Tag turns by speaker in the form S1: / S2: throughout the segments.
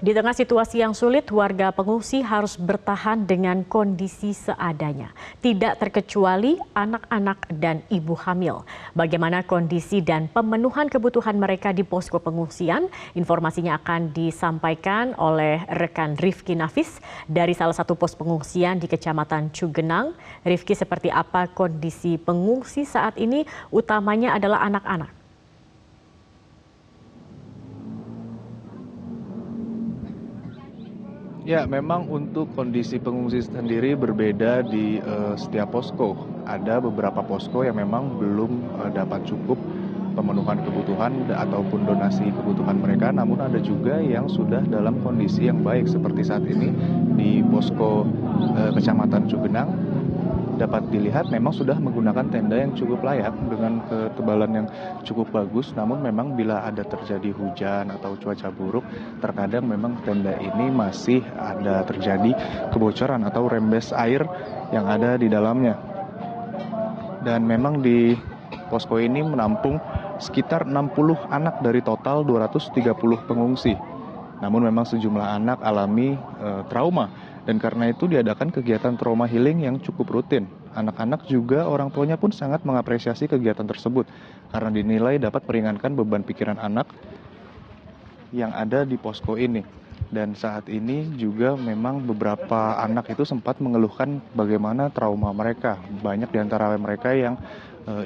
S1: Di tengah situasi yang sulit, warga pengungsi harus bertahan dengan kondisi seadanya. Tidak terkecuali anak-anak dan ibu hamil. Bagaimana kondisi dan pemenuhan kebutuhan mereka di posko pengungsian? Informasinya akan disampaikan oleh rekan Rifki Nafis dari salah satu pos pengungsian di Kecamatan Cugenang. Rifki, seperti apa kondisi pengungsi saat ini? Utamanya adalah anak-anak.
S2: Ya, memang untuk kondisi pengungsi sendiri berbeda di setiap posko. Ada beberapa posko yang memang belum dapat cukup pemenuhan kebutuhan ataupun donasi kebutuhan mereka, namun ada juga yang sudah dalam kondisi yang baik seperti saat ini di posko Kecamatan Cugenang. Dapat dilihat memang sudah menggunakan tenda yang cukup layak dengan ketebalan yang cukup bagus, namun memang bila ada terjadi hujan atau cuaca buruk, terkadang memang tenda ini masih ada terjadi kebocoran atau rembes air yang ada di dalamnya. Dan memang di posko ini menampung sekitar 60 anak dari total 230 pengungsi. Namun memang sejumlah anak alami trauma, dan karena itu diadakan kegiatan trauma healing yang cukup rutin. Anak-anak juga orang tuanya pun sangat mengapresiasi kegiatan tersebut karena dinilai dapat meringankan beban pikiran anak yang ada di posko ini. Dan saat ini juga memang beberapa anak itu sempat mengeluhkan bagaimana trauma mereka. Banyak di antara mereka yang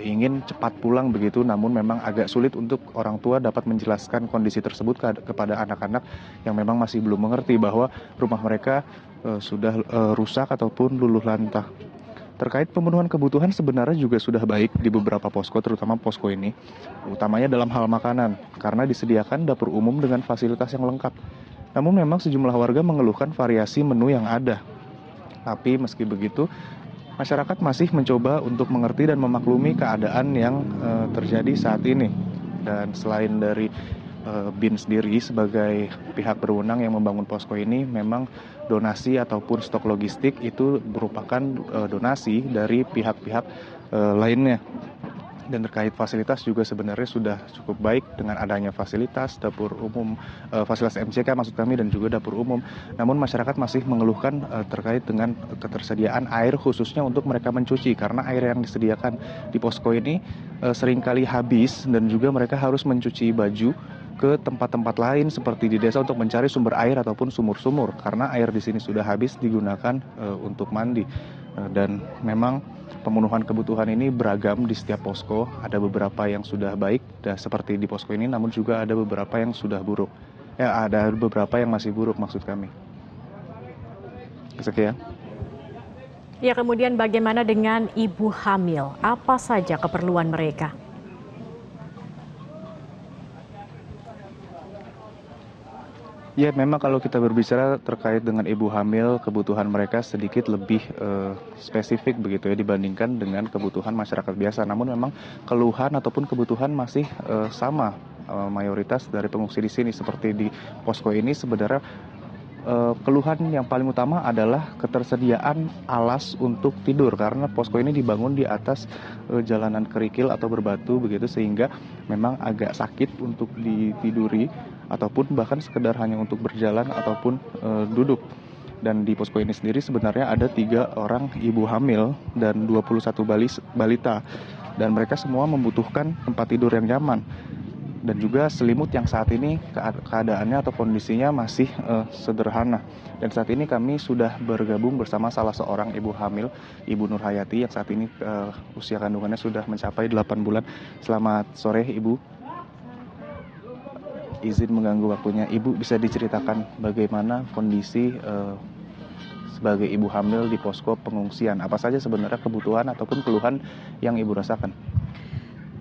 S2: ingin cepat pulang begitu, namun memang agak sulit untuk orang tua dapat menjelaskan kondisi tersebut kepada anak-anak yang memang masih belum mengerti bahwa rumah mereka sudah rusak ataupun luluh lantah. Terkait pemenuhan kebutuhan sebenarnya juga sudah baik di beberapa posko, terutama posko ini, utamanya dalam hal makanan, karena disediakan dapur umum dengan fasilitas yang lengkap. Namun memang sejumlah warga mengeluhkan variasi menu yang ada. Tapi meski begitu, masyarakat masih mencoba untuk mengerti dan memaklumi keadaan yang terjadi saat ini. Dan selain dari BIN sendiri sebagai pihak berwenang yang membangun posko ini, memang donasi ataupun stok logistik itu merupakan donasi dari pihak-pihak lainnya. Dan terkait fasilitas juga sebenarnya sudah cukup baik dengan adanya fasilitas dapur umum, fasilitas MCK maksud kami, dan juga dapur umum. Namun masyarakat masih mengeluhkan terkait dengan ketersediaan air khususnya untuk mereka mencuci, karena air yang disediakan di posko ini seringkali habis, dan juga mereka harus mencuci baju ke tempat-tempat lain seperti di desa untuk mencari sumber air ataupun sumur-sumur, karena air di sini sudah habis digunakan untuk mandi. Dan memang pemenuhan kebutuhan ini beragam di setiap posko. Ada beberapa yang sudah baik, seperti di posko ini, namun juga ada beberapa yang sudah buruk. Ya, ada beberapa yang masih buruk maksud kami. Sekian.
S1: Ya, kemudian bagaimana dengan ibu hamil? Apa saja keperluan mereka?
S2: Ya, memang kalau kita berbicara terkait dengan ibu hamil, kebutuhan mereka sedikit lebih spesifik begitu ya dibandingkan dengan kebutuhan masyarakat biasa. Namun memang keluhan ataupun kebutuhan masih sama mayoritas dari pengungsi di sini. Seperti di posko ini sebenarnya keluhan yang paling utama adalah ketersediaan alas untuk tidur, karena posko ini dibangun di atas jalanan kerikil atau berbatu begitu, sehingga memang agak sakit untuk ditiduri ataupun bahkan sekedar hanya untuk berjalan ataupun duduk. Dan di posko ini sendiri sebenarnya ada 3 orang ibu hamil dan 21 balita, dan mereka semua membutuhkan tempat tidur yang nyaman dan juga selimut yang saat ini keadaannya atau kondisinya masih sederhana. Dan saat ini kami sudah bergabung bersama salah seorang ibu hamil, Ibu Nur Hayati, yang saat ini usia kandungannya sudah mencapai 8 bulan. Selamat sore Ibu. Izin mengganggu waktunya. Ibu bisa diceritakan bagaimana kondisi sebagai ibu hamil di posko pengungsian? Apa saja sebenarnya kebutuhan ataupun keluhan yang Ibu rasakan?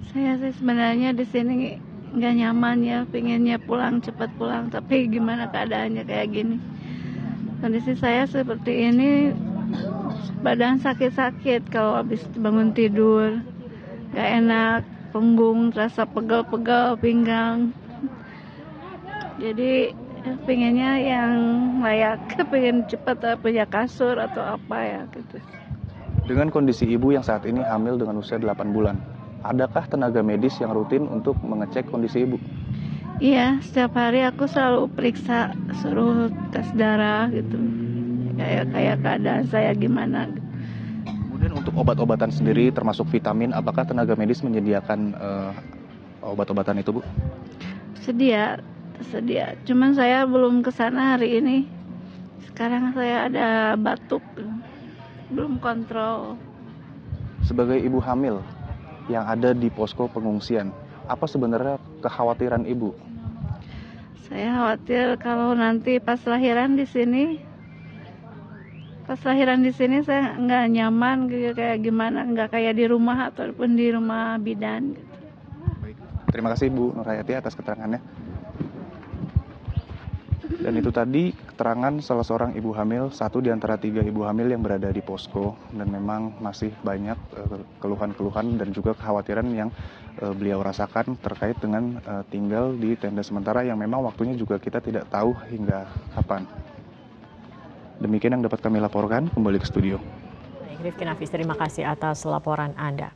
S3: Saya sih sebenarnya di sini nggak nyaman ya, pengennya pulang, cepat pulang, tapi gimana keadaannya kayak gini. Kondisi saya seperti ini, badan sakit-sakit kalau habis bangun tidur, nggak enak, punggung terasa pegal-pegal, pinggang. Jadi pengennya yang layak, pengen cepat punya kasur atau apa ya gitu.
S2: Dengan kondisi ibu yang saat ini hamil dengan usia 8 bulan, adakah tenaga medis yang rutin untuk mengecek kondisi ibu?
S3: Iya, setiap hari aku selalu periksa, suruh tes darah gitu. Kayak keadaan saya gimana.
S2: Kemudian untuk obat-obatan sendiri termasuk vitamin, apakah tenaga medis menyediakan obat-obatan itu, Bu?
S3: Sedia, tersedia. Cuman saya belum ke sana hari ini. Sekarang saya ada batuk, belum kontrol.
S2: Sebagai ibu hamil yang ada di posko pengungsian, apa sebenarnya kekhawatiran Ibu?
S3: Saya khawatir kalau nanti pas lahiran di sini, saya nggak nyaman gitu, kayak gimana, nggak kayak di rumah ataupun di rumah bidan. Gitu.
S2: Baik. Terima kasih Bu Nurhayati atas keterangannya. Dan itu tadi keterangan salah seorang ibu hamil, satu di antara 3 ibu hamil yang berada di posko, dan memang masih banyak keluhan-keluhan dan juga kekhawatiran yang beliau rasakan terkait dengan tinggal di tenda sementara yang memang waktunya juga kita tidak tahu hingga kapan. Demikian yang dapat kami laporkan, kembali ke studio.
S1: Baik, Rifki Nafis, terima kasih atas laporan Anda.